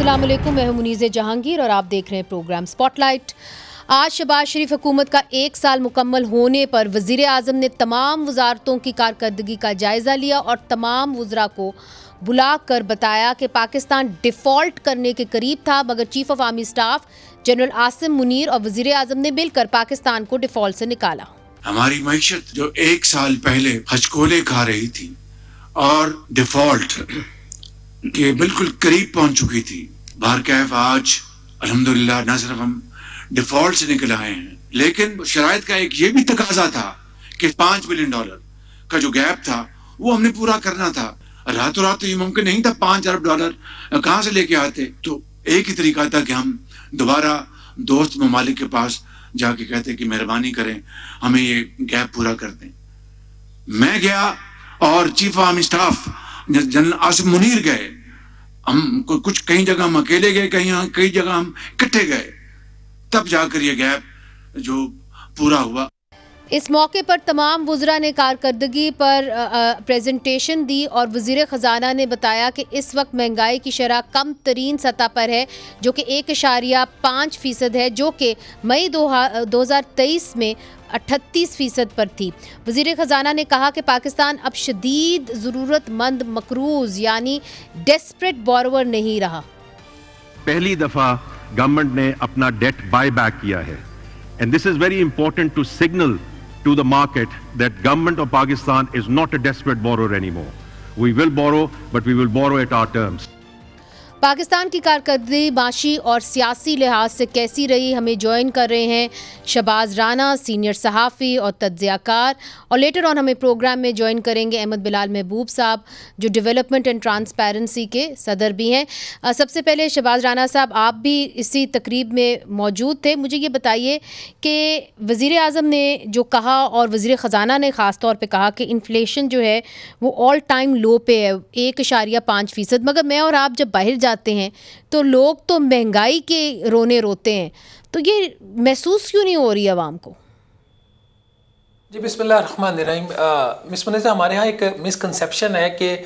अस्सलाम वालेकुम, मैं हूं मुनीज़ जहांगीर और आप देख रहे हैं प्रोग्राम स्पॉटलाइट। आज शहबाज शरीफ हुकूमत का 1 साल मुकम्मल होने पर वज़ीर आज़म ने तमाम वजारतों की कारकर्दगी का जायज़ा लिया और तमाम वज़रा को बुलाकर बताया कि पाकिस्तान डिफ़ॉल्ट करने के करीब था, मगर chief of army staff general Asim Munir और वज़ीर आज़म ने मिलकर पाकिस्तान को डिफ़ॉल्ट से निकाला। हमारी मईशत जो 1 साल पहले हचकोले खा रही थी और डिफ़ॉल्ट के बिल्कुल करीब पहुंच चुकी थी, बारकैफ आज अल्हम्दुलिल्लाह न सिर्फ हम डिफॉल्ट से निकल आए हैं, लेकिन शराइत का एक ये भी तकाजा था कि $5 बिलियन का जो गैप था वो हमने पूरा करना था। रातों रात तो ये मुमकिन नहीं था। $5 अरब कहाँ से लेके आते? तो एक ही तरीका था कि हम दोबारा दोस्त ममालिक के पास जाके कहते कि मेहरबानी करें, हमें ये गैप पूरा कर दें। मैं गया और chief army staff general Asim Munir गए। हम कुछ कहीं जगह हम अकेले गए, कई जगह हम इकट्ठे गए, तब जाकर ये गैप जो पूरा हुआ। इस मौके पर तमाम वज़रा ने कारकर्दगी पर प्रेजेंटेशन दी और वज़ीर ख़जाना ने बताया कि इस वक्त महंगाई की शरह कम तरीन सतह पर है, जो कि 1.5% है, जो कि मई 2023 में 38% पर थी। वज़ीर ख़जाना ने कहा कि पाकिस्तान अब शदीद ज़रूरतमंद मकरूज़ यानी डेस्परेट बोरोवर नहीं रहा। पहली दफ़ा गवर्नमेंट ने अपना डेट बाय बैक किया है, and this is very important to signal to the market that government of Pakistan is not a desperate borrower anymore. We will borrow, but we will borrow at our terms. Pakistan की कारकर्दगी माशी और सियासी लिहाज से कैसी रही, हमें ज्वाइन कर रहे हैं शहबाज राना, सीनियर सहाफ़ी और तज्ज़ियाकार, और लेटर ऑन हमें प्रोग्राम में ज्वाइन करेंगे अहमद बिलाल महबूब साहब, जो डेवलपमेंट एंड ट्रांसपेरेंसी के सदर भी हैं। सबसे पहले शहबाज राना साहब, आप भी इसी तकरीब में मौजूद थे। मुझे ये बताइए कि वज़ीर आज़म ने जो कहा और वज़ीर ख़जाना ने ख़ास तौर पर कहा कि इन्फ्लेशन जो है वो ऑल टाइम लो पे है, 1.5%, मगर मैं और आप जब बाहर जाते हैं तो लोग तो महंगाई के रोने रोते हैं, तो ये महसूस क्यों नहीं हो रही आवाम को? जी बिस्मिल्लाहिर्रहमानिर्रहीम। मिस मुनीज़ा, हमारे यहाँ एक मिसकंसेप्शन है कि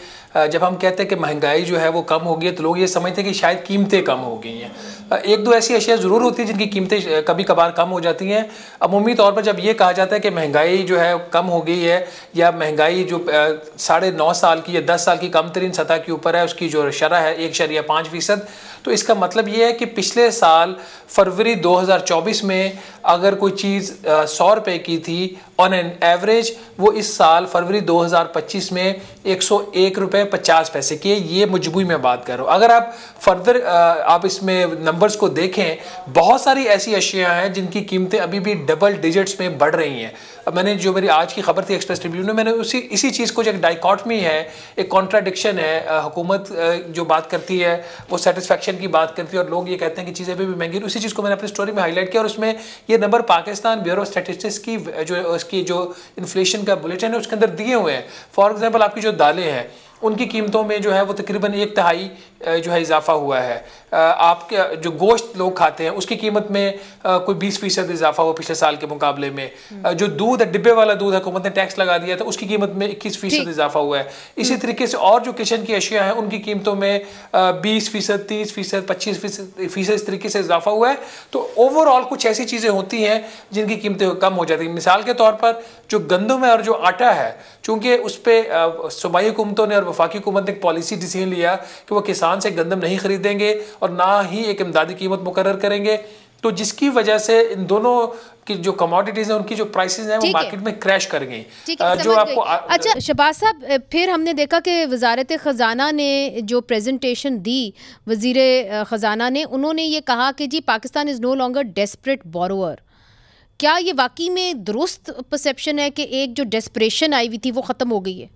जब हम कहते हैं कि महंगाई जो है वो कम हो गई है तो लोग ये समझते हैं कि शायद कीमतें कम हो गई हैं। एक दो ऐसी अशिया ज़रूर होती है जिनकी कीमतें कभी कभार कम हो जाती हैं। अमूमी तौर पर जब ये कहा जाता है कि महंगाई जो है कम हो गई है, या महंगाई जो 9.5 साल की या 10 साल की कम तरीन सतह के ऊपर है, उसकी जो शरह है 1.5%, तो इसका मतलब ये है कि पिछले साल फरवरी 2024 में अगर कोई चीज़ 100 रुपये की थी ऑन एन एवरेज, वो इस साल फरवरी 2025 में 101 रुपये 50 पैसे की है। ये मजबूरी में बात कर रहा हूँ। अगर आप फर्दर आप इसमें नंबर्स को देखें, बहुत सारी ऐसी अशिया हैं जिनकी कीमतें अभी भी डबल डिजिट्स में बढ़ रही हैं। मैंने जो मेरी आज की खबर थी एक्सप्रेस ट्रिब्यून में, मैंने इसी चीज़ को जो एक डाइकॉटमी है, एक कॉन्ट्राडिक्शन है, हुकूमत जो बात करती है वो सेटिस्फेक्शन की बात करती है और लोग ये कहते हैं कि चीज़ें अभी भी महंगी। उसी चीज़ को मैंने अपनी स्टोरी में हाईलाइट किया और उसमें ये number Pakistan bureau of statistics की जो इन्फ्लेशन का बुलेटिन है उसके अंदर दिए हुए हैं। फॉर एग्जाम्पल, आपकी जो दालें हैं उनकी कीमतों में जो है वो तकरीबन 1/3 जो है इजाफा हुआ है। आपके जो गोश्त लोग खाते हैं उसकी कीमत में कोई 20% इजाफा हुआ पिछले साल के मुकाबले में। जो दूध है, डिब्बे वाला दूध, हुकूमत ने टैक्स लगा दिया था, उसकी कीमत में 21% इजाफा हुआ है। इसी तरीके से और जो किचन की अशिया हैं उनकी कीमतों में 20%, 30%, 25% इस तरीके से इजाफा हुआ है। तो ओवरऑल कुछ ऐसी चीज़ें होती हैं जिनकी कीमतें कम हो जाती हैं। मिसाल के तौर पर जो गंदम है और जो आटा है, चूँकि उस पर सूबाई हुकूमतों ने और वफाकी हुकूमत ने एक पॉलिसी डिसीजन लिया कि वो किसान से गंदम नहीं खरीदेंगे और ना ही एक इमदादी कीमत मुकर्रर करेंगे, तो जिसकी वजह से इन दोनों की जो कमोडिटीज हैं उनकी जो प्राइसेस हैं वो मार्केट में क्रैश कर गई। जो आपको अच्छा शहबाज साहब, फिर हमने देखा कि वजारत ख़जाना ने जो प्रेजेंटेशन दी, वज़ीर ख़जाना ने, उन्होंने ये कहा कि जी Pakistan is no longer desperate borrower. क्या ये वाकई में दुरुस्त परसेप्शन है कि एक जो डेस्परेशन आई हुई थी वो ख़त्म हो गई है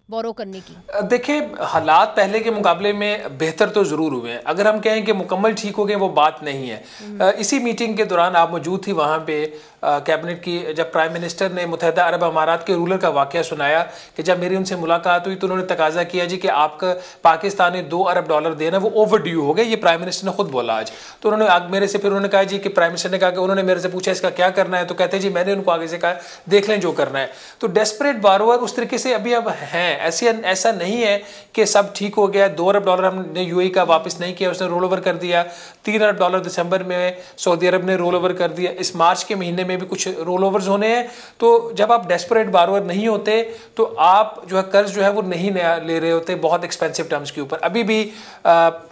बोरो करने की? देखिए, हालात पहले के मुकाबले में बेहतर तो ज़रूर हुए हैं। अगर हम कहें कि मुकम्मल ठीक हो गए, वो बात नहीं है। इसी मीटिंग के दौरान आप मौजूद थी वहाँ पे कैबिनेट की, जब प्राइम मिनिस्टर ने मुत्तहिदा अरब अमारात के रूलर का वाक़या सुनाया कि जब मेरी उनसे मुलाकात हुई तो उन्होंने तकाजा किया जी कि आपका पाकिस्तान ने $2 अरब देना वो ओवर ड्यू हो गए। ये प्राइम मिनिस्टर ने खुद बोला आज। तो उन्होंने आगे मेरे से फिर उन्होंने कहा जी कि प्राइम मिनिस्टर ने कहा कि उन्होंने मेरे से पूछा इसका क्या करना है, तो कहते हैं जी मैंने उनको आगे से कहा देख लें जो करना है। तो डेस्परेट बारोवर उस तरीके से अभी अब हैं। ऐसा नहीं है कि सब ठीक हो गया, $2 अरब हमने यूएई का वापस नहीं किया, उसने रोल ओवर कर दिया, $3 अरब दिसंबर में सऊदी अरब ने रोल ओवर कर दिया, इस मार्च के महीने में भी कुछ रोल ओवर्स होने हैं। तो जब आप डेस्परेट बारोअर नहीं होते तो आप जो है कर्ज जो है वो नहीं नया ले रहे होते बहुत एक्सपेंसिव टर्म्स के ऊपर। अभी भी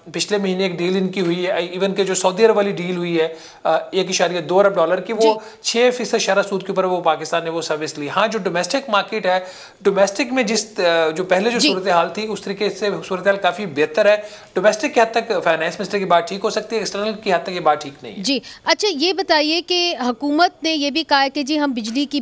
पिछले महीने एक डील इनकी हुई है, इवन के जो सऊदी अरब वाली डील हुई है $1.2 अरब की, वो 6% शरह सूद के ऊपर वो पाकिस्तान ने वो सर्विस ली। हाँ, जो डोमेस्टिक मार्केट है, डोमेस्टिक में जो पहले जो सूरत हाल थी उस तरीके से सूरत हाल काफ़ी बेहतर है। डोमेस्टिक की हद तक फाइनेंस मिनिस्टर की बात ठीक हो सकती है, एक्सटर्नल की हद तक ये बात ठीक नहीं है। जी अच्छा, ये बताइए कि हुकूमत ने ये भी कहा है कि जी हम बिजली की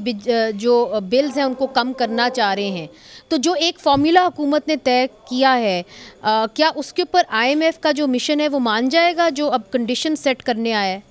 जो बिल्स हैं उनको कम करना चाह रहे हैं, तो जो एक फॉर्मूला हुकूमत ने तय किया है क्या उसके ऊपर IMF का जो मिशन है वो मान जाएगा जो अब कंडीशन सेट करने आया है?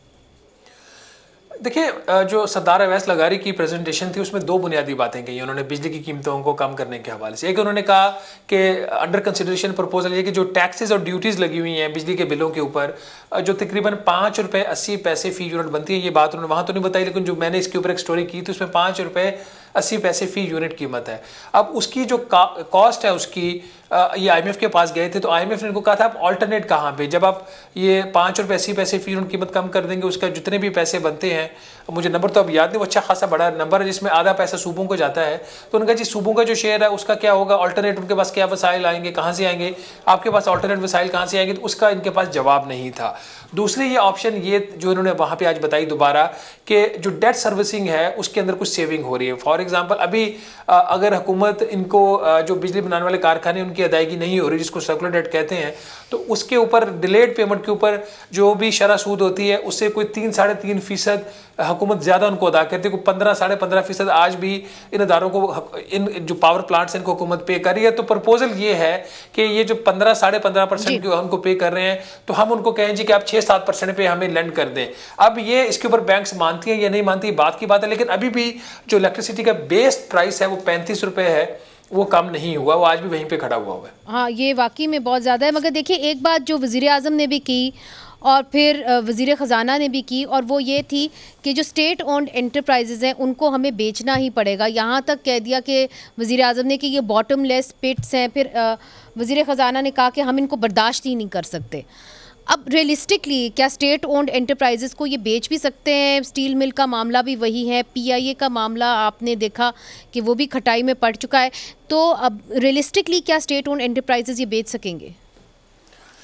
देखिए, जो सरदार अवैस लगारी की प्रेजेंटेशन थी उसमें दो बुनियादी बातें कही उन्होंने बिजली की कीमतों को कम करने के हवाले से। एक, उन्होंने कहा कि अंडर कंसिडरेशन प्रपोजल ये कि जो टैक्सेस और ड्यूटीज़ लगी हुई हैं बिजली के बिलों के ऊपर, जो तकरीबन ₹5.80 फी यूनिट बनती है, ये बात उन्होंने वहाँ तो नहीं बताई, लेकिन जो मैंने इसके ऊपर एक स्टोरी की थी उसमें ₹5.80 फी यूनिट कीमत है। अब उसकी जो कॉस्ट है उसकी, ये IMF के पास गए थे तो IMF ने इनको कहा था आप ऑल्टरनेट कहाँ पे, जब आप ये ₹5.80 फी यूनिट कीमत कम कर देंगे उसका जितने भी पैसे बनते हैं, मुझे नंबर तो अब याद नहीं, वो अच्छा खासा बड़ा नंबर है जिसमें आधा पैसा सूबों को जाता है। तो उनका जी सूबों का जो शेयर है उसका क्या होगा, ऑल्टरनेट उनके पास क्या वसाइल आएंगे, कहाँ से आएंगे, आपके पास ऑल्टरनेट वसाइल कहाँ से आएंगे, तो उसका इनके पास जवाब नहीं था। दूसरी ये ऑप्शन ये जो इन्होंने वहाँ पे आज बताई दोबारा कि जो डेट सर्विसिंग है उसके अंदर कुछ सेविंग हो रही है। फॉर एग्जांपल अभी अगर हुकूमत इनको जो बिजली बनाने वाले कारखाने उनकी अदायगी नहीं हो रही, जिसको सर्कुलर डेट कहते हैं, तो उसके ऊपर डिलेड पेमेंट के ऊपर जो भी शरह सूद होती है उससे कोई 3-3.5% हुकूमत ज़्यादा उनको अदा करती है, कोई 15-15.5% आज भी इन अदारों को, इन जो पावर प्लांट्स इनको हुकूमत पे कर रही है। तो प्रपोजल ये है कि ये जो 15-15.5% जो हमको पे कर रहे हैं तो हम उनको कहें जी कि आप 6-7% पे हमें लेंड कर दें। अब ये इसके ऊपर बैंक्स मानती हैं या नहीं मानती बात की बात है, लेकिन अभी भी जो इलेक्ट्रिसिटी का बेस प्राइस है वो ₹35 है, वो कम नहीं हुआ, वो आज भी वहीं पे खड़ा हुआ है। हाँ, ये वाकई में बहुत ज़्यादा है। मगर देखिए एक बात जो वज़ीर आज़म ने भी की और फिर वज़ीर ख़जाना ने भी की, और वो ये थी कि जो स्टेट ओन्ड एंटरप्राइजेज़ हैं उनको हमें बेचना ही पड़ेगा। यहाँ तक कह दिया कि वज़ीर आज़म ने कि ये बॉटमलेस पिट्स हैं। फिर वज़ीर ख़जाना ने कहा कि हम इनको बर्दाश्त ही नहीं कर सकते। अब रियलिस्टिकली क्या स्टेट ओन्ड एंटरप्राइजेज़ को ये बेच भी सकते हैं? स्टील मिल का मामला भी वही है, PIA का मामला आपने देखा कि वो भी खटाई में पड़ चुका है। तो अब रियलिस्टिकली क्या स्टेट ओन्ड एंटरप्राइजेज़ ये बेच सकेंगे?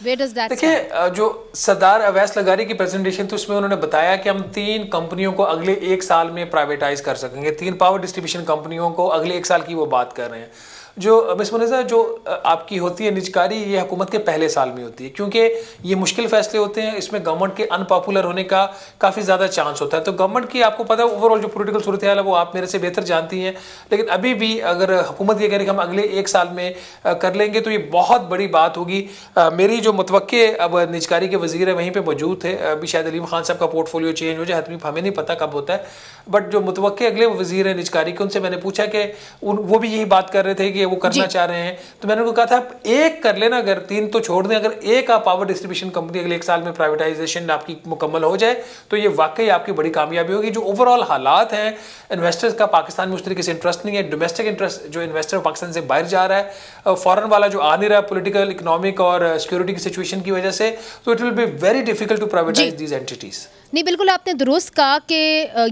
देखिए, जो सरदार अवैस लगारी की प्रेजेंटेशन थी उसमें उन्होंने बताया कि हम 3 कंपनियों को अगले 1 साल में प्राइवेटाइज कर सकेंगे। 3 पावर डिस्ट्रीब्यूशन कंपनियों को अगले 1 साल की वो बात कर रहे हैं। जो मिस मुनीज़ा जो आपकी होती है निजकारी, ये हुकूमत के पहले साल में होती है, क्योंकि ये मुश्किल फैसले होते हैं, इसमें गवर्नमेंट के अनपॉपुलर होने का काफ़ी ज़्यादा चांस होता है। तो गवर्नमेंट की आपको पता है ओवरऑल जो पॉलिटिकल सूरत हाल है वो आप मेरे से बेहतर जानती हैं, लेकिन अभी भी अगर हुकूमत ये कह रही कि हम अगले 1 साल में कर लेंगे तो ये बहुत बड़ी बात होगी। मेरी जो मुतवक्के अब निजकारी के वज़ीर है वहीं पर मौजूद थे, अभी शायद अलीम खान साहब का पोर्टफोलियो चेंज हो जाए, हमें नहीं पता कब होता है, बट जो मुतवक्के अगले वज़ीर है निजकारी के, उनसे मैंने पूछा कि वो भी यही बात कर रहे थे कि वो करना चाह रहे हैं। तो मैंने उनको कहा था आप एक कर लेना, अगर 3 तो छोड़ दें, अगर एक आप पावर डिस्ट्रीब्यूशन कंपनी अगले 1 साल में प्राइवेटाइजेशन आपकी मुकम्मल हो जाए तो ये वाकई आपकी बड़ी कामयाबी होगी। जो ओवरऑल हालात हैं इन्वेस्टर्स का पाकिस्तान में उस तरीके से इंटरेस्ट नहीं है, डोमेस्टिक इंटरेस्ट जो इन्वेस्टर पाकिस्तान से बाहर जा रहा है, फॉरेन वाला जो आ नहीं रहा पॉलिटिकल इकोनॉमिक और सिक्योरिटी की सिचुएशन की वजह से, तो it will be very difficult to privatize these entities. नहीं, बिल्कुल आपने दुरुस्त कहा कि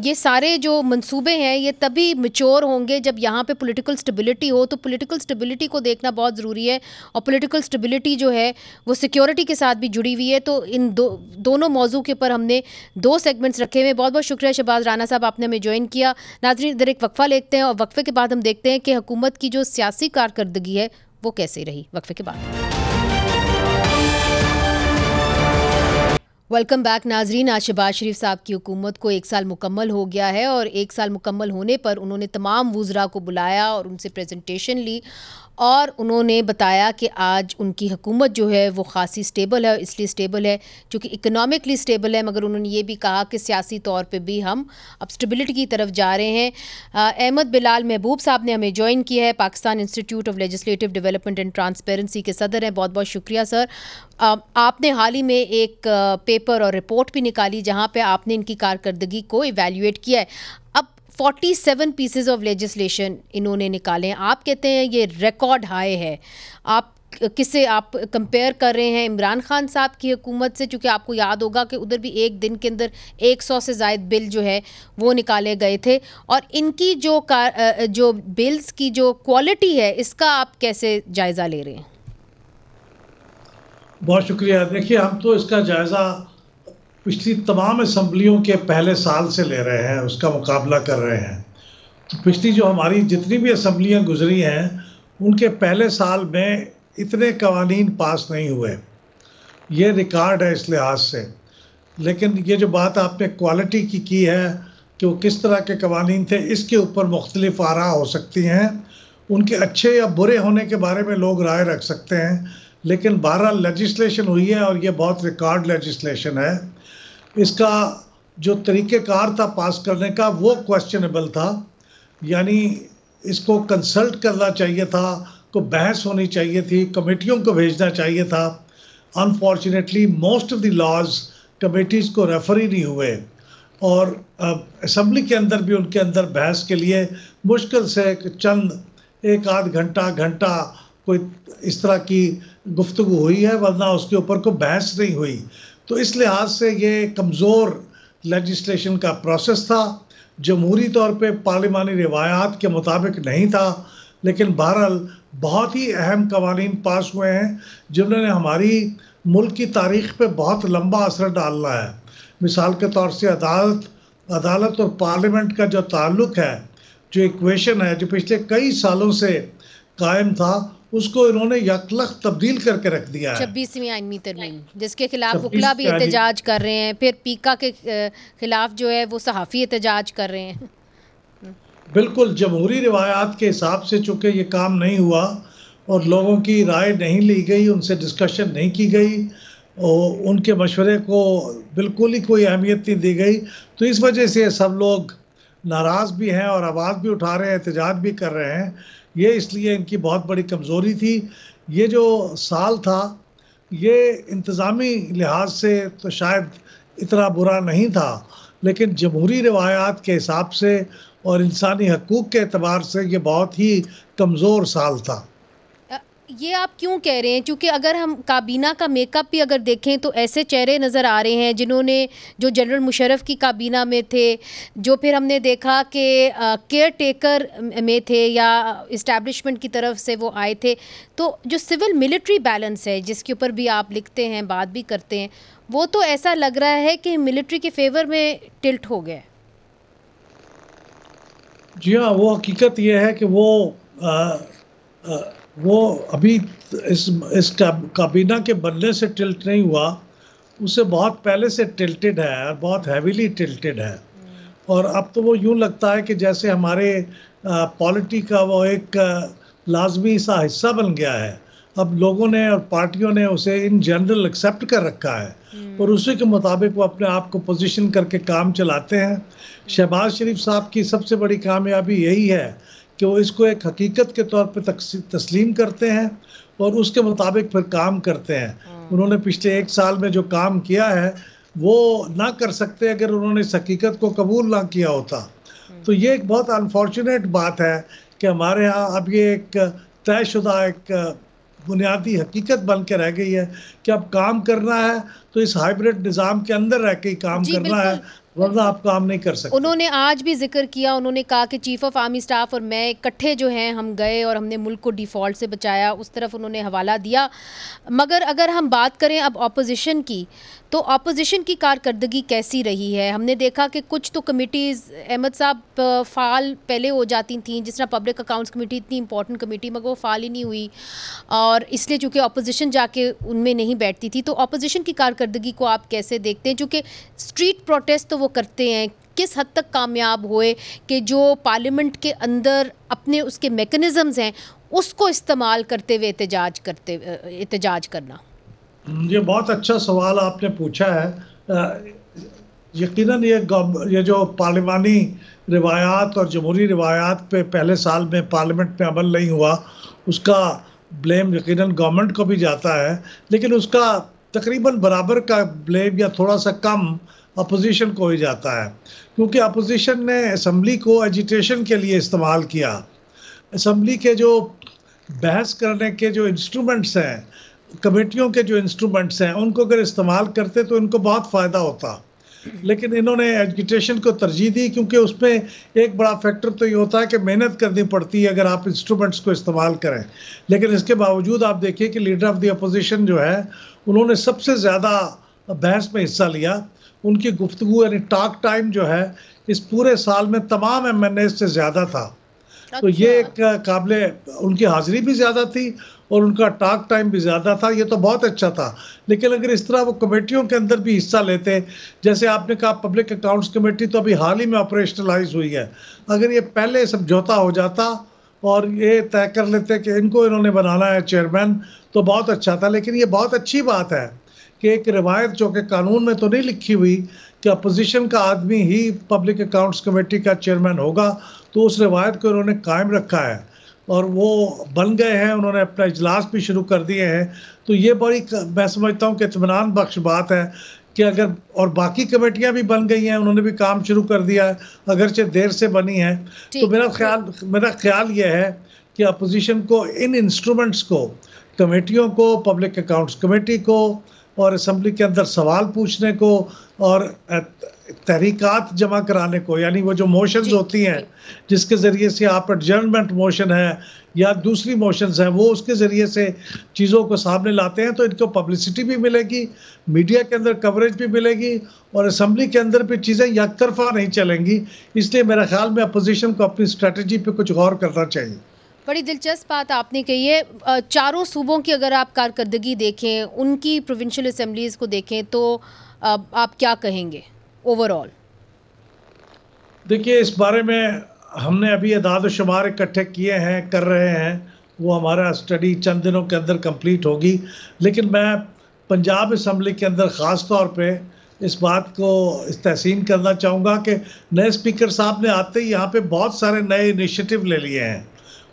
ये सारे जो मंसूबे हैं ये तभी मैच्योर होंगे जब यहाँ पे पॉलिटिकल स्टेबिलिटी हो। तो पॉलिटिकल स्टेबिलिटी को देखना बहुत ज़रूरी है, और पॉलिटिकल स्टेबिलिटी जो है वो सिक्योरिटी के साथ भी जुड़ी हुई है। तो इन दोनों मौजू के ऊपर हमने 2 सेगमेंट्स रखे हुए हैं। बहुत बहुत शुक्रिया शहबाज राना साहब, आपने हमें ज्वाइन किया। नाज़रीन, इधर एक वक्फा लेते हैं और वक्फे के बाद हम देखते हैं कि हुकूमत की जो सियासी कारकर्दगी है वो कैसे रही। वक्फे के बाद वेलकम बैक नाजरीन। आज शहबाज शरीफ साहब की हुकूमत को 1 साल मुकम्मल हो गया है, और 1 साल मुकम्मल होने पर उन्होंने तमाम वुज़रा को बुलाया और उनसे प्रेजेंटेशन ली, और उन्होंने बताया कि आज उनकी हुकूमत जो है वो ख़ासी स्टेबल है। इसलिए स्टेबल है क्योंकि इकनॉमिकली स्टेबल है, मगर उन्होंने ये भी कहा कि सियासी तौर पे भी हम अब स्टेबिलिटी की तरफ जा रहे हैं। अहमद बिलाल महबूब साहब ने हमें ज्वाइन किया है, Pakistan institute of legislative development and transparency के सदर हैं। बहुत बहुत शुक्रिया सर। आपने हाल ही में एक पेपर और रिपोर्ट भी निकाली जहाँ पर आपने इनकी कारकर्दगी को इवेल्यूएट किया है। अब 47 पीसेज ऑफ लेजिस्लेशन इन्होंने निकाले हैं। आप कहते हैं ये रिकॉर्ड हाई है। आप किससे आप कंपेयर कर रहे हैं? इमरान खान साहब की हुकूमत से? चूँकि आपको याद होगा कि उधर भी एक दिन के अंदर 100 से ज़ायद बिल जो है वो निकाले गए थे। और इनकी जो बिल्स की जो क्वालिटी है, इसका आप कैसे जायज़ा ले रहे हैं? बहुत शुक्रिया। देखिए, हम तो इसका जायज़ा पिछली तमाम असम्बलियों के पहले साल से ले रहे हैं, उसका मुकाबला कर रहे हैं। तो पिछली जो हमारी जितनी भी असम्बलियाँ गुजरी हैं, उनके पहले साल में इतने कवानीन पास नहीं हुए। ये रिकॉर्ड है इस लिहाज से। लेकिन ये जो बात आपने क्वालिटी की है कि वो किस तरह के कवानीन थे, इसके ऊपर मुख्तलिफ आरा हो सकती हैं। उनके अच्छे या बुरे होने के बारे में लोग राय रख सकते हैं, लेकिन 12 लेजिस्लेशन हुई है और ये बहुत रिकॉर्ड लेजिस्लेशन है। इसका जो तरीक़ेकार था पास करने का, वो क्वेश्चनेबल था। यानी इसको कंसल्ट करना चाहिए था, को बहस होनी चाहिए थी, कमेटियों को भेजना चाहिए था। Unfortunately most of the laws committees को रेफर ही नहीं हुए, और असम्बली के अंदर भी उनके अंदर बहस के लिए मुश्किल से चंद एक आध घंटा कोई इस तरह की गुफ्तगू हुई है, वरना उसके ऊपर कोई बहस नहीं हुई। तो इस लिहाज से ये कमज़ोर लेजिस्लेशन का प्रोसेस था, जमहूरी तौर पे पार्लिमानी रिवायात के मुताबिक नहीं था। लेकिन बहरहाल बहुत ही अहम कवानीन पास हुए हैं जिन्होंने हमारी मुल्क की तारीख़ पे बहुत लंबा असर डालना है। मिसाल के तौर से अदालत और पार्लियामेंट का जो ताल्लुक़ है, जो इक्वेशन है, जो पिछले कई सालों से कायम था, उसको इन्होंने यकलख तब्दील करके रख दिया है। 26वीं आईनी तरमीम, जिसके खिलाफ वकला भी एहतजाज कर रहे हैं, फिर पीका के खिलाफ जो है वो सहाफ़ी एहतजाज कर रहे हैं। बिल्कुल जमहूरी रिवायात के हिसाब से चूँकि ये काम नहीं हुआ और लोगों की राय नहीं ली गई, उनसे डिस्कशन नहीं की गई और उनके मशवरे को बिल्कुल ही कोई अहमियत नहीं दी गई, तो इस वजह से सब लोग नाराज़ भी हैं और आवाज़ भी उठा रहे हैं, एहतजाज भी कर रहे हैं। ये इसलिए इनकी बहुत बड़ी कमज़ोरी थी। ये जो साल था, ये इंतज़ामी लिहाज से तो शायद इतना बुरा नहीं था, लेकिन जमहूरी रिवायात के हिसाब से और इंसानी हकूक़ के एतबार से ये बहुत ही कमज़ोर साल था। ये आप क्यों कह रहे हैं? क्योंकि अगर हम काबीना का मेकअप भी अगर देखें तो ऐसे चेहरे नज़र आ रहे हैं जिन्होंने, जो जनरल मुशर्रफ की काबीना में थे, जो फिर हमने देखा कि केयर टेकर में थे या इस्टेब्लिशमेंट की तरफ से वो आए थे। तो जो सिविल मिलिट्री बैलेंस है, जिसके ऊपर भी आप लिखते हैं, बात भी करते हैं, वो तो ऐसा लग रहा है कि मिलिट्री के फेवर में टिल्ट हो गया। जी हाँ, वो हकीकत ये है कि वो अभी इस काबीना के बनने से टिल्ट नहीं हुआ, उससे बहुत पहले से टिल्टेड है और बहुत हैवीली टिल्टेड है। और अब तो वो यूँ लगता है कि जैसे हमारे पॉलिटी का वो एक लाजमी सा हिस्सा बन गया है। अब लोगों ने और पार्टियों ने उसे इन जनरल एक्सेप्ट कर रखा है और उसी के मुताबिक वो अपने आप को पोजीशन करके काम चलाते हैं। शहबाज शरीफ साहब की सबसे बड़ी कामयाबी यही है कि वो इसको एक हकीकत के तौर पे तस्लीम करते हैं और उसके मुताबिक फिर काम करते हैं। उन्होंने पिछले 1 साल में जो काम किया है वो ना कर सकते अगर उन्होंने इस हकीकत को कबूल ना किया होता। तो ये एक बहुत अनफॉर्चुनेट बात है कि हमारे यहाँ अब ये एक तयशुदा एक बुनियादी हकीकत बन के रह गई है कि अब काम करना है तो इस हाइब्रिड निज़ाम के अंदर रह के ही काम करना है, वरना आप काम नहीं कर सकते। उन्होंने आज भी जिक्र किया, उन्होंने कहा कि चीफ ऑफ आर्मी स्टाफ और मैं इकट्ठे जो हैं हम गए और हमने मुल्क को डिफ़ॉल्ट से बचाया, उस तरफ उन्होंने हवाला दिया। मगर अगर हम बात करें अब ऑपोजिशन की, तो ऑपोजिशन की कारकर्दगी कैसी रही है? हमने देखा कि कुछ तो कमिटीज़ अहमद साहब फ़ाल पहले हो जाती थी, जिस तरह पब्लिक अकाउंट्स कमेटी, इतनी इंपॉर्टेंट कमेटी, मगर वो फ़ाल ही नहीं हुई और इसलिए चूँकि ऑपोजिशन जाके उनमें नहीं बैठती थी। तो ऑपोजिशन की कारकर्दगी को आप कैसे देखते हैं? चूँकि स्ट्रीट प्रोटेस्ट तो वो करते हैं, किस हद तक कामयाब हुए कि जो पार्लियामेंट के अंदर अपने उसके मैकेनिज़म्स हैं उसको इस्तेमाल करते हुए एहतजाज करना? ये बहुत अच्छा सवाल आपने पूछा है। यकीनन ये जो पार्लिमानी रिवायात और जमहूरी रिवायात पे पहले साल में पार्लियामेंट में अमल नहीं हुआ, उसका ब्लेम यकीनन गवर्नमेंट को भी जाता है, लेकिन उसका तकरीबन बराबर का ब्लेम या थोड़ा सा कम अपोजिशन को ही जाता है, क्योंकि अपोजिशन ने असम्बली को एजिटेशन के लिए इस्तेमाल किया। असम्बली के जो बहस करने के जो इंस्ट्रूमेंट्स हैं, कमेटियों के जो इंस्ट्रूमेंट्स हैं, उनको अगर इस्तेमाल करते तो इनको बहुत फ़ायदा होता, लेकिन इन्होंने एजुकेशन को तरजीह दी, क्योंकि उसमें एक बड़ा फैक्टर तो ये होता है कि मेहनत करनी पड़ती है अगर आप इंस्ट्रूमेंट्स को इस्तेमाल करें। लेकिन इसके बावजूद आप देखिए कि लीडर ऑफ द अपोजिशन जो है, उन्होंने सबसे ज़्यादा बहस में हिस्सा लिया। उनकी गुफ्तगू यानी टॉक टाइम जो है इस पूरे साल में तमाम MNA से ज़्यादा था। तो ये एक काबिले, उनकी हाज़िरी भी ज़्यादा थी और उनका टॉक टाइम भी ज़्यादा था, ये तो बहुत अच्छा था। लेकिन अगर इस तरह वो कमेटियों के अंदर भी हिस्सा लेते, जैसे आपने कहा पब्लिक अकाउंट्स कमेटी तो अभी हाल ही में ऑपरेशनलाइज हुई है, अगर ये पहले समझौता हो जाता और ये तय कर लेते कि इनको इन्होंने बनाना है चेयरमैन, तो बहुत अच्छा था। लेकिन ये बहुत अच्छी बात है कि एक रिवायत जो कि कानून में तो नहीं लिखी हुई कि अपोजिशन का आदमी ही पब्लिक अकाउंट्स कमेटी का चेयरमैन होगा, तो उस रिवायत को उन्होंने कायम रखा है और वो बन गए हैं, उन्होंने अपना इजलास भी शुरू कर दिए हैं। तो ये बड़ी, मैं समझता हूँ कि इत्मीनान बख्श बात है कि अगर, और बाकी कमेटियाँ भी बन गई हैं, उन्होंने भी काम शुरू कर दिया है, अगरचे देर से बनी है। तो मेरा ख्याल ये है कि अपोजिशन को इन इंस्ट्रूमेंट्स को, कमेटियों को, पब्लिक अकाउंट्स कमेटी को और असम्बली के अंदर सवाल पूछने को और तहरीकात जमा कराने को, यानी वो जो मोशंस होती हैं जिसके ज़रिए से आप एडजर्नमेंट मोशन है या दूसरी मोशंस हैं, वो उसके ज़रिए से चीज़ों को सामने लाते हैं, तो इनको पब्लिसिटी भी मिलेगी, मीडिया के अंदर कवरेज भी मिलेगी और असम्बली के अंदर भी चीज़ें यकतरफा नहीं चलेंगी। इसलिए मेरा ख्याल में अपोजिशन को अपनी स्ट्रेटजी पे कुछ गौर करना चाहिए। बड़ी दिलचस्प बात आपने कही है। चारों सूबों की अगर आप कारकर्दगी देखें, उनकी प्रोविंशियल असम्बलीज़ को देखें, तो आप क्या कहेंगे ओवरऑल? देखिए, इस बारे में हमने अभी अदाद शुमार इकट्ठे किए हैं, कर रहे हैं, वो हमारा स्टडी चंद दिनों के अंदर कंप्लीट होगी। लेकिन मैं पंजाब असम्बली के अंदर ख़ास तौर पे इस बात को तहसीन करना चाहूँगा कि नए स्पीकर साहब ने आते ही यहाँ पे बहुत सारे नए इनिशिएटिव ले लिए हैं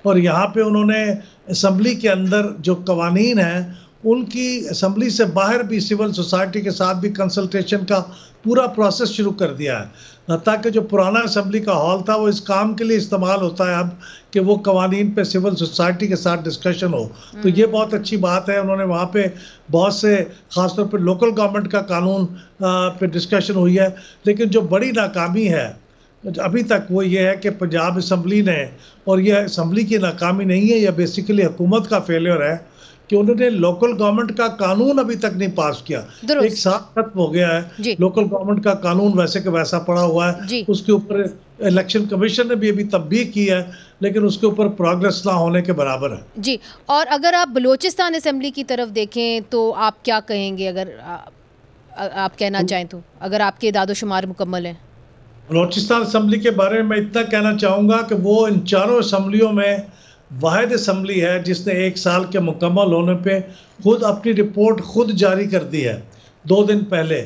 और यहाँ पे उन्होंने असम्बली के अंदर जो कवानीन हैं, उनकी असम्बली से बाहर भी सिविल सोसाइटी के साथ भी कंसल्टेशन का पूरा प्रोसेस शुरू कर दिया है, ताकि जो पुराना असम्बली का हॉल था वो इस काम के लिए इस्तेमाल होता है अब कि वो कवानीन पे सिविल सोसाइटी के साथ डिस्कशन हो। तो ये बहुत अच्छी बात है। उन्होंने वहाँ पे बहुत से, ख़ासतौर पर लोकल गवर्नमेंट का कानून पे डिस्कशन हुई है। लेकिन जो बड़ी नाकामी है अभी तक वो ये है कि पंजाब असम्बली ने, और ये असम्बली की नाकामी नहीं है, यह बेसिकली हुकूमत का फेलियर है कि उन्होंने लोकल गवर्नमेंट का कानून अभी तक नहीं पास किया। एक साल खत्म हो गया है, लोकल गवर्नमेंट का कानून वैसे के वैसा पड़ा हुआ है, उसके ऊपर इलेक्शन कमीशन ने भी अभी तब्दील की है, लेकिन उसके ऊपर प्रोग्रेस ना होने के बराबर है। जी, और अगर आप बलूचिस्तान असम्बली की तरफ देखें तो आप क्या कहेंगे, अगर आप कहना चाहें तो, अगर आपके दादोशुमार मुकम्मल हैं? बलूचिस्तान असम्बली के बारे में मैं इतना कहना चाहूँगा कि वो इन चारों असम्बलियों में वाहिद असम्बली है जिसने एक साल के मुकम्मल होने पे खुद अपनी रिपोर्ट खुद जारी कर दी है 2 दिन पहले।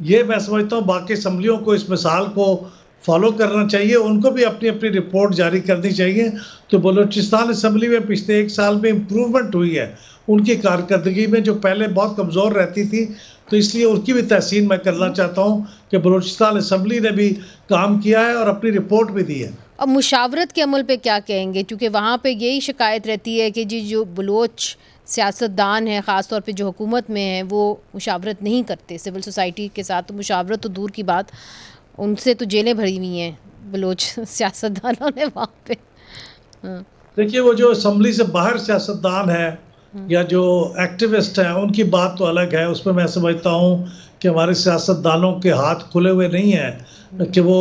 ये मैं समझता हूँ बाकी असम्बलियों को इस मिसाल को फॉलो करना चाहिए, उनको भी अपनी अपनी रिपोर्ट जारी करनी चाहिए। तो बलूचिस्तान असम्बली में पिछले 1 साल में इम्प्रूवमेंट हुई है उनकी कारकर्दगी में, जो पहले बहुत कमज़ोर रहती थी, तो इसलिए उनकी भी तहसीन मैं करना चाहता हूँ कि बलूचिस्तान असम्बली ने भी काम किया है और अपनी रिपोर्ट भी दी है। अब मुशावरत के अमल पे क्या कहेंगे, क्योंकि वहाँ पे यही शिकायत रहती है कि जी जो बलोच सियासतदान हैं, ख़ास तौर पे जो हुकूमत में हैं, वो मुशावरत नहीं करते सिविल सोसाइटी के साथ। तो मुशावरत तो दूर की बात, उनसे तो जेलें भरी हुई हैं बलोच सियासतदानों ने वहाँ पे। देखिए, वो जो असम्बली से बाहर सियासतदान है या जो एक्टिविस्ट हैं, उनकी बात तो अलग है। उसमें मैं समझता हूँ कि हमारे सियासतदानों के हाथ खुले हुए नहीं हैं, कि वो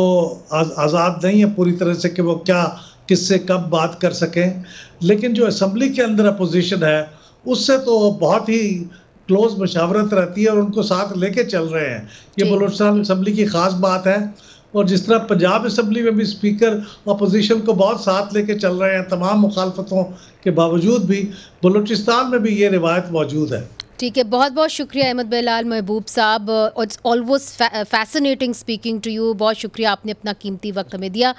आज़ाद नहीं है पूरी तरह से कि वो क्या किससे कब बात कर सकें। लेकिन जो असम्बली के अंदर अपोजिशन है, उससे तो बहुत ही क्लोज मशावरत रहती है और उनको साथ लेके चल रहे हैं। ये बलूचिस्तान असम्बली की ख़ास बात है। और जिस तरह पंजाब असम्बली में भी स्पीकर अपोजिशन को बहुत साथ लेके चल रहे हैं तमाम मुखालफतों के बावजूद भी, बलूचिस्तान में भी ये रिवायत मौजूद है। ठीक है, बहुत बहुत शुक्रिया अहमद बिलाल महबूब साहब। It's always fascinating speaking to you. बहुत शुक्रिया, आपने अपना कीमती वक्त हमें दिया।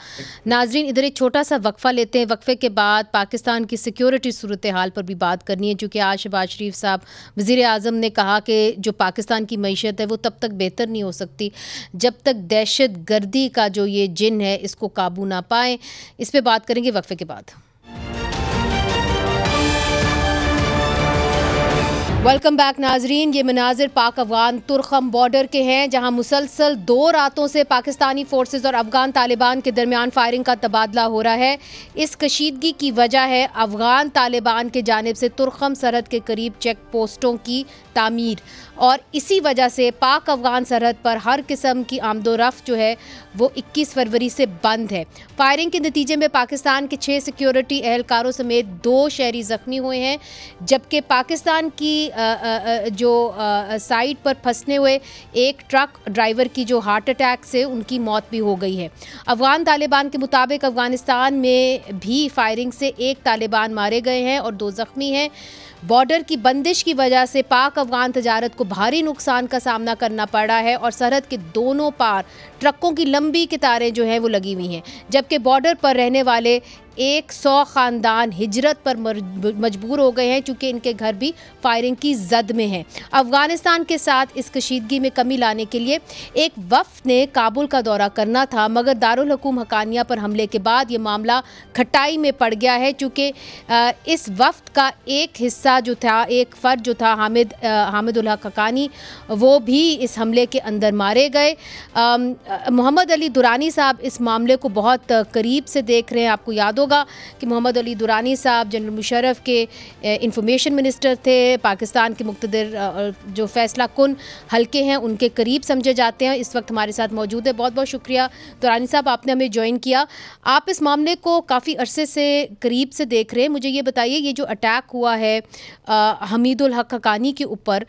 नाजरीन, इधर एक छोटा सा वक्फा लेते हैं। वक्फे के बाद पाकिस्तान की सिक्योरिटी सूरत हाल पर भी बात करनी है, चूँकि आज शहबाज शरीफ साहब वज़ीर आज़म ने कहा कि जो पाकिस्तान की मईशत है वो तब तक बेहतर नहीं हो सकती जब तक दहशत गर्दी का जो ये जिन है इसको काबू ना पाएँ। इस पर बात करेंगे वक्फे के बाद। वेलकम बैक नाजरीन। ये मनाजिर पाक अफगान तुरखम बॉर्डर के हैं, जहां मुसलसल 2 रातों से पाकिस्तानी फोर्सेस और अफगान तालिबान के दरमियान फायरिंग का तबादला हो रहा है। इस कशीदगी की वजह है अफगान तालिबान के जानिब से तुरखम सरहद के करीब चेक पोस्टों की तामीर, और इसी वजह से पाक अफगान सरहद पर हर किस्म की आमदोरफ्त जो है वो 21 फरवरी से बंद है। फायरिंग के नतीजे में पाकिस्तान के 6 सिक्योरिटी एहलकारों समेत 2 शहरी ज़ख्मी हुए हैं, जबकि पाकिस्तान की जो साइड पर फंसने हुए एक ट्रक ड्राइवर की जो हार्ट अटैक से उनकी मौत भी हो गई है। अफगान तालिबान के मुताबिक अफगानिस्तान में भी फायरिंग से 1 तालिबान मारे गए हैं और 2 ज़ख्मी हैं। बॉर्डर की बंदिश की वजह से पाक अफगान तजारत को भारी नुकसान का सामना करना पड़ा है और सरहद के दोनों पार ट्रकों की लंबी कतारें जो हैं वो लगी हुई हैं, जबकि बॉर्डर पर रहने वाले 100 ख़ानदान हिजरत पर मजबूर हो गए हैं, चूँकि इनके घर भी फायरिंग की जद में हैं। अफ़गानिस्तान के साथ इस कशीदगी में कमी लाने के लिए एक वफ़द ने काबुल का दौरा करना था, मगर दारुल हुकूम हकानिया पर हमले के बाद ये मामला खटाई में पड़ गया है, चूँकि इस वफ़द का एक हिस्सा जो था, एक फ़र्द जो था हामिदुल हक हकानी, वो भी इस हमले के अंदर मारे गए। मोहम्मद अली दुरानी साहब इस मामले को बहुत करीब से देख रहे हैं। आपको याद होगा कि मोहम्मद अली दुरानी साहब जनरल मुशर्रफ के इंफॉर्मेशन मिनिस्टर थे। पाकिस्तान के मुक़्तदिर जो फैसला कुन हल्के हैं उनके करीब समझे जाते हैं। इस वक्त हमारे साथ मौजूद है। बहुत बहुत शुक्रिया दुरानी साहब, आपने हमें ज्वाइन किया। आप इस मामले को काफ़ी अरसे से करीब से देख रहे हैं। मुझे ये बताइए, ये जो अटैक हुआ है हमीदुल हक हकानी के ऊपर,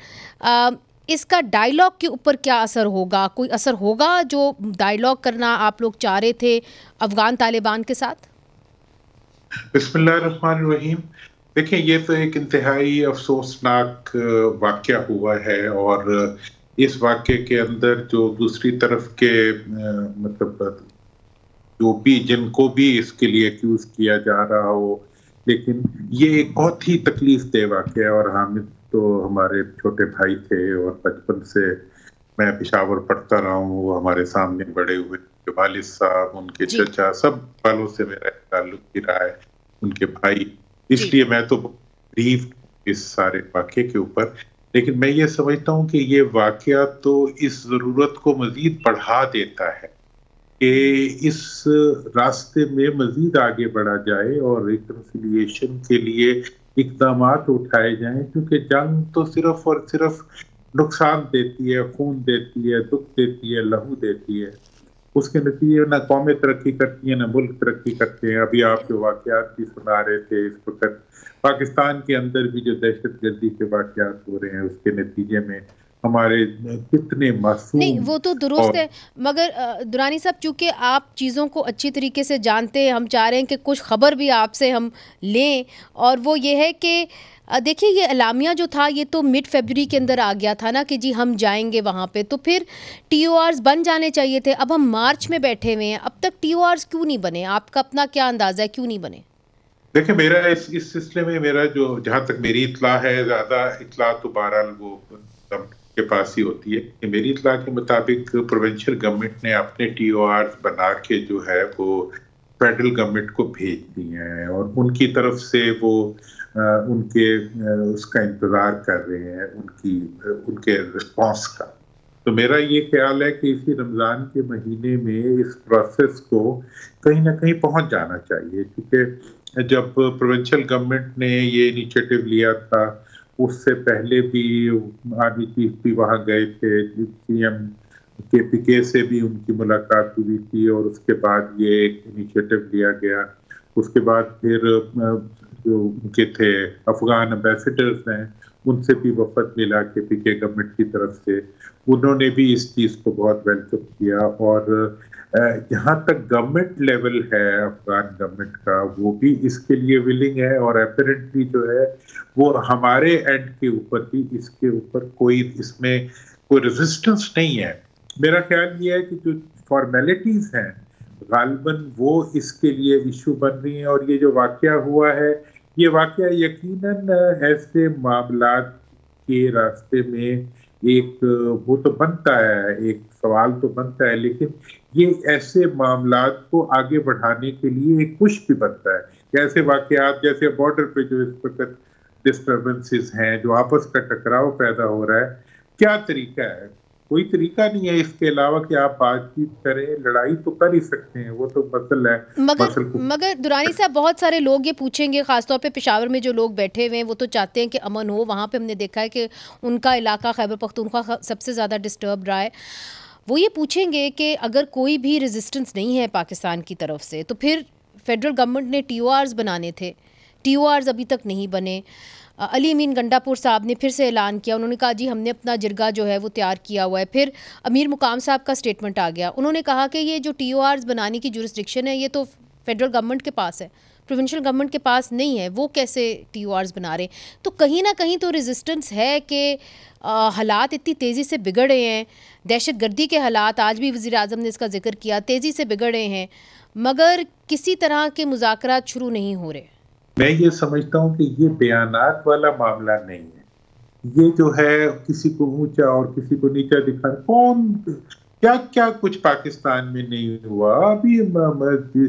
इसका डायलॉग के ऊपर क्या असर होगा? कोई असर होगा जो डायलॉग करना आप लोग चाह रहे थे अफ़गान तालिबान के साथ? बिस्मिल्लाहिर्रहमानिर्रहीम। देखिए, ये तो एक इंतहाई अफसोसनाक वाक़या हुआ है, और इस वाक़ये के अंदर जो दूसरी तरफ के मतलब जो भी जिनको भी इसके लिए एक्यूज किया जा रहा हो, लेकिन ये एक बहुत ही तकलीफ दे वाक़या है। और हामिद तो हमारे छोटे भाई थे और बचपन से मैं पेशावर पढ़ता रहा हूँ, वो हमारे सामने बड़े हुए। वालिद साहब, उनके चचा, सब वालों से मेरा ताल्लुक ही रहा है, उनके भाई। इसलिए मैं तो ब्रीफ इस सारे वाक़ये के ऊपर, लेकिन मैं ये समझता हूँ कि ये वाक़या तो इस ज़रूरत को मज़ीद बढ़ा देता है कि इस रास्ते में मज़ीद आगे बढ़ा जाए और रिकन्सिलिएशन के लिए इक़दामात उठाए जाएं, क्योंकि जंग तो सिर्फ और सिर्फ नुकसान देती है, खून देती है, दुख देती है, लहू देती है। उसके नतीजे ना कौमें तरक्की करती हैं, ना मुल्क तरक्की करते हैं। अभी आप जो वाक़यात भी सुना रहे थे, इस वक्त पाकिस्तान के अंदर भी जो दहशत गर्दी के वाक़यात हो रहे हैं, उसके नतीजे में हमारे कितने मासूम। नहीं, वो तो दुरुस्त है, मगर दुरानी साहब, चूँकि आप चीज़ों को अच्छी तरीके से जानते हैं, हम चाह रहे हैं कि कुछ ख़बर भी आपसे हम लें, और वो ये है कि देखिए, ये एलामिया जो था ये तो मिड फरवरी के अंदर आ गया था ना कि जी हम जाएंगे वहाँ पे, तो फिर TORs बन जाने चाहिए थे। अब हम मार्च में बैठे हुए हैं, अब तक TORs क्यों नहीं बने? आपका अपना क्या अंदाज़ा है, क्यों नहीं बने? देखिए, मेरा इस सिलसिले में मेरा जो जहाँ तक मेरी इत्ला है, ज़्यादा इत्ला तो बहरहाल वो के पास ही होती है कि मेरी इत्ला के मुताबिक प्रोविंशियल गवर्नमेंट ने अपने TORs बना के जो है वो फेडरल गवर्नमेंट को भेज दिए हैं, और उनकी तरफ से वो उनके उसका इंतज़ार कर रहे हैं, उनके रिस्पॉन्स का। तो मेरा ये ख्याल है कि इसी रमज़ान के महीने में इस प्रोसेस को कहीं ना कहीं पहुंच जाना चाहिए, क्योंकि जब प्रोविंशियल गवर्नमेंट ने ये इनिशिएटिव लिया था, उससे पहले भी आर्मी चीफ भी वहाँ गए थे, CM KPK से भी उनकी मुलाकात हुई थी, और उसके बाद ये एक इनिशिएटिव लिया गया। उसके बाद फिर जो उनके थे अफगान एम्बेसडर्स हैं, उनसे भी वफद मिला KPK गवर्नमेंट की तरफ से, उन्होंने भी इस चीज़ को बहुत वेलकम किया। और जहाँ तक गवर्नमेंट लेवल है अफगान गवर्नमेंट का, वो भी इसके लिए विलिंग है और अपेरेंटली जो है वो हमारे एंड के ऊपर भी इसके ऊपर कोई इसमें कोई रेजिस्टेंस नहीं है। मेरा ख्याल ये है कि जो फॉर्मेलिटीज हैं गालिबन वो इसके लिए इशू बन रही हैं। और ये जो वाकया हुआ है, ये वाकया यकीनन ऐसे मामलात के रास्ते में एक वो तो बनता है, एक सवाल तो बनता है, लेकिन ये ऐसे मामलात को आगे बढ़ाने के लिए एक पुश भी बनता है कि ऐसे वाकयात जैसे बॉर्डर पे जो इस वक्त डिस्टर्बेंसेस हैं, जो आपस का टकराव पैदा हो रहा है, क्या तरीका है? कोई तरीका नहीं है इसके अलावा कि आप बातचीत करें, लड़ाई तो कर ही सकते हैं, वो तो मसला है। मगर दुरानी साहब, बहुत सारे लोग ये पूछेंगे, खासतौर पे पेशावर में जो लोग बैठे हुए हैं वो तो चाहते हैं कि अमन हो। वहाँ पे हमने देखा है कि उनका इलाका खैबर पख्तूनख्वा सबसे ज़्यादा डिस्टर्ब रहा है। वो ये पूछेंगे कि अगर कोई भी रेजिस्टेंस नहीं है पाकिस्तान की तरफ से, तो फिर फेडरल गवर्नमेंट ने TORs बनाने थे, TORs अभी तक नहीं बने। अली अमीन गंडापुर साहब ने फिर से ऐलान किया, उन्होंने कहा जी हमने अपना जिरगा जो है वो तैयार किया हुआ है। फिर अमीर मुकाम साहब का स्टेटमेंट आ गया, उन्होंने कहा कि ये जो TORs बनाने की जुरिस्डिक्शन है ये तो फेडरल गवर्नमेंट के पास है, प्रोविंशियल गवर्नमेंट के पास नहीं है, वो कैसे TORs बना रहे। तो कहीं ना कहीं तो रेजिस्टेंस है कि हालात इतनी तेज़ी से बिगड़ रहे हैं, दहशत गर्दी के हालात, आज भी वज़ीर आज़म ने इसका जिक्र किया, तेज़ी से बिगड़ रहे हैं, मगर किसी तरह के मुज़ाकरात शुरू नहीं हो रहे। मैं ये समझता हूँ कि ये बयानात वाला मामला नहीं है। ये जो है किसी को ऊंचा और किसी को नीचा दिखा, कौन क्या क्या कुछ पाकिस्तान में नहीं हुआ। अभी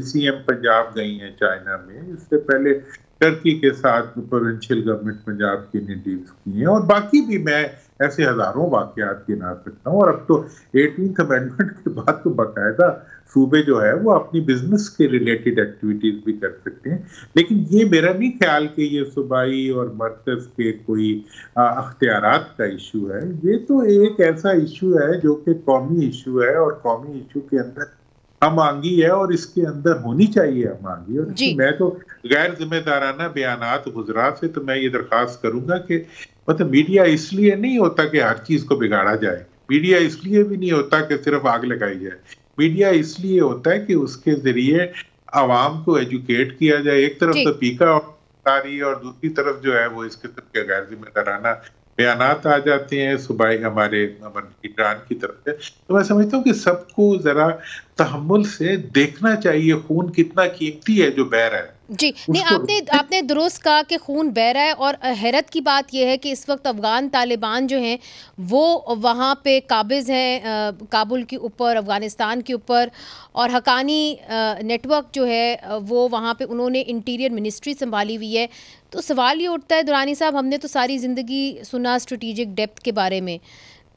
CM पंजाब गई हैं चाइना में, इससे पहले टर्की के साथ प्रोविंशियल गवर्नमेंट पंजाब की ने डील्स की हैं, और बाकी भी मैं ऐसे हजारों वाकयात गिना सकता हूँ। और अब तो 18th अमेंडमेंट के बाद तो बाकायदा सूबे जो है वो अपनी बिजनेस के रिलेटेड एक्टिविटीज भी कर सकते हैं। लेकिन ये मेरा नहीं ख्याल कि ये सूबाई और मरकज के कोई अख्तियारात का इशू है। ये तो एक ऐसा इशू है जो कि कौमी इशू है, और कौमी इशू के अंदर हमआंगी है, और इसके अंदर होनी चाहिए हमआंगी। और मैं तो गैर जिम्मेदाराना बयानात गुजरा से तो मैं ये दरखास्त करूंगा कि मतलब मीडिया इसलिए नहीं होता कि हर चीज को बिगाड़ा जाए, मीडिया इसलिए भी नहीं होता कि सिर्फ आग लगाई जाए, मीडिया इसलिए होता है कि उसके जरिए आवाम को एजुकेट किया जाए। एक तरफ तो पीका आ रही है और दूसरी तरफ जो है वो इस किस्म के गैर जिम्मेदाराना बयानात आ जाते हैं सुबाई हमारे लीडरान की तरफ से। तो मैं समझता हूँ कि सबको जरा तहम्मुल से देखना चाहिए खून कितना कीमती है जो बह रहा है। जी नहीं, आपने दुरुस्त कहा कि खून बह रहा है, और हैरत की बात यह है कि इस वक्त अफगान तालिबान जो हैं वो वहाँ पे काबिज हैं काबुल के ऊपर, अफगानिस्तान के ऊपर, और हकानी नेटवर्क जो है वो वहाँ पे उन्होंने इंटीरियर मिनिस्ट्री संभाली हुई है। तो सवाल ये उठता है दुरानी साहब, हमने तो सारी ज़िंदगी सुना स्ट्रेटेजिक डेप्थ के बारे में,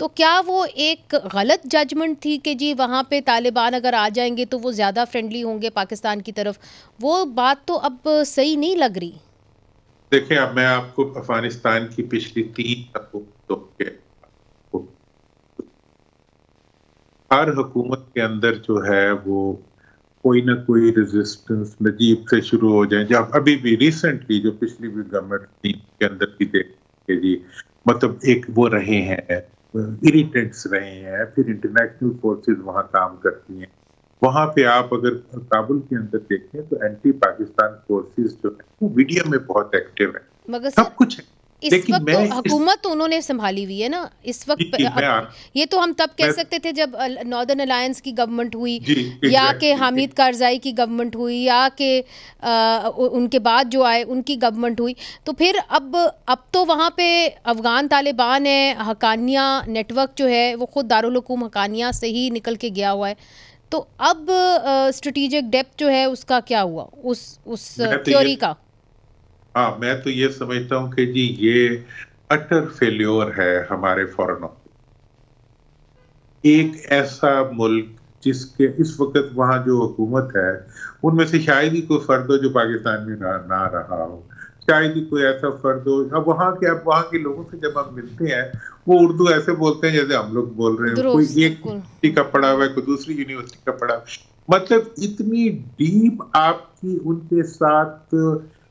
तो क्या वो एक गलत जजमेंट थी कि जी वहाँ पे तालिबान अगर आ जाएंगे तो वो ज़्यादा फ्रेंडली होंगे पाकिस्तान की तरफ? वो बात तो अब सही नहीं लग रही। देखिए, अब मैं आपको अफगानिस्तान की पिछली 3 हुकूमतों के हर हुकूमत के अंदर जो है वो कोई ना कोई रेजिस्टेंस नजीब से शुरू हो जाए। जब अभी भी रिसेंटली जो पिछली भी गवर्नमेंट के अंदर भी देखे जी, मतलब एक वो रहे हैं इरिटेंट्स रहे हैं, फिर इंटरनेशनल फोर्सेस वहाँ काम करती हैं। वहाँ पे आप अगर काबुल के अंदर देखें तो एंटी पाकिस्तान फोर्सेस जो है वो मीडिया में बहुत एक्टिव है, मगर सब कुछ है। इस वक्त तो हुकूमत तो उन्होंने संभाली हुई है ना इस वक्त। ये तो हम तब कह सकते थे जब नॉर्दर्न अलायंस की गवर्नमेंट हुई, या कि हामिद कारजाई की गवर्नमेंट हुई, या कि उनके बाद जो आए उनकी गवर्नमेंट हुई। तो फिर अब तो वहाँ पे अफगान तालिबान है, हकानिया नेटवर्क जो है वो खुद दारुल हुकूम हकानिया से ही निकल के गया हुआ है। तो अब स्ट्रेटेजिक डेप्थ जो है उसका क्या हुआ, उस थ्योरी का? हाँ, मैं तो ये समझता हूँ कि जी ये अटर फेल्योर है हमारे फॉरेन ऑफिस। एक ऐसा मुल्क जिसके इस वक्त वहाँ जो हुकूमत है उनमें से शायद ही कोई फर्द हो जो पाकिस्तान में ना रहा हो, शायद ही कोई ऐसा फर्द हो। अब वहाँ के लोगों से जब हम मिलते हैं वो उर्दू ऐसे बोलते हैं जैसे हम लोग बोल रहे हैं, कोई एक यूनिवर्सिटी का पढ़ा हुआ है, कोई दूसरी यूनिवर्सिटी का पढ़ा हुआ है। मतलब इतनी डीप आपकी उनके साथ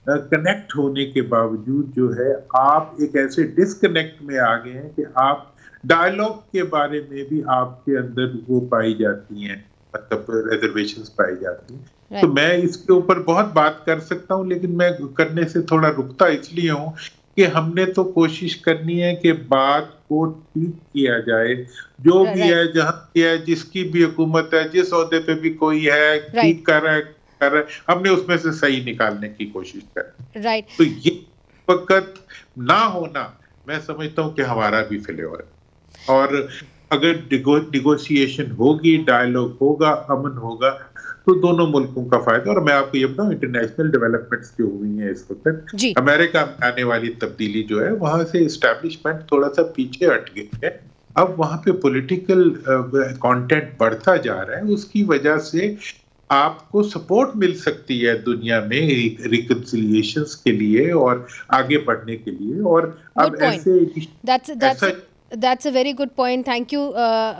कनेक्ट होने के बावजूद जो है आप एक ऐसे डिस्कनेक्ट में आ गए हैं कि आप डायलॉग के बारे में भी आपके अंदर वो पाई जाती हैं मतलब रिजर्वेशंस पाई जाती हैं। तो मैं इसके ऊपर बहुत बात कर सकता हूँ, लेकिन मैं करने से थोड़ा रुकता इसलिए हूँ कि हमने तो कोशिश करनी है कि बात को ठीक किया जाए, जो भी है, जहां भी है, जिसकी भी हुकूमत है, जिस ओहदे पे भी कोई है, ठीक कर रहा है, हमने उसमें से सही निकालने की कोशिश कर। तो ये वक्त ना होना, मैं समझता हूँ कि हमारा भी फेल्योर है। और अगर निगोशिएशन होगी, डायलॉग होगा, अमन होगा, तो दोनों मुल्कों का फायदा। और मैं आपको ये बताऊं, इंटरनेशनल डेवलपमेंट्स जो हुई हैं इस वक्त, अमेरिका में आने वाली तब्दीली जो है, वहां से एस्टैब्लिशमेंट थोड़ा सा पीछे हट गई है। अब वहां पे पॉलिटिकल कंटेंट बढ़ता जा रहा है, उसकी वजह से आपको सपोर्ट मिल सकती है दुनिया में रिकंसिलिएशंस के लिए और आगे बढ़ने के लिए। और अब ऐसे That's a very good point. Thank you,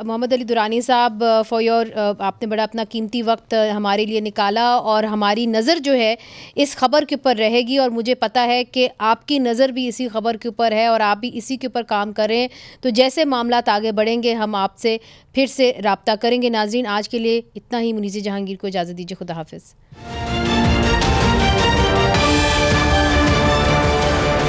Mohammad Ali Durrani साहब, फॉर योर आपने बड़ा अपना कीमती वक्त हमारे लिए निकाला, और हमारी नज़र जो है इस खबर के ऊपर रहेगी, और मुझे पता है कि आपकी नज़र भी इसी खबर के ऊपर है और आप भी इसी के ऊपर काम कर रहे हैं। तो जैसे मामलात आगे बढ़ेंगे हम आपसे फिर से रब्ता करेंगे। नाज़रीन, आज के लिए इतना ही। मुनीज़ जहांगीर को इजाज़त दीजिए। खुदा हाफिज़।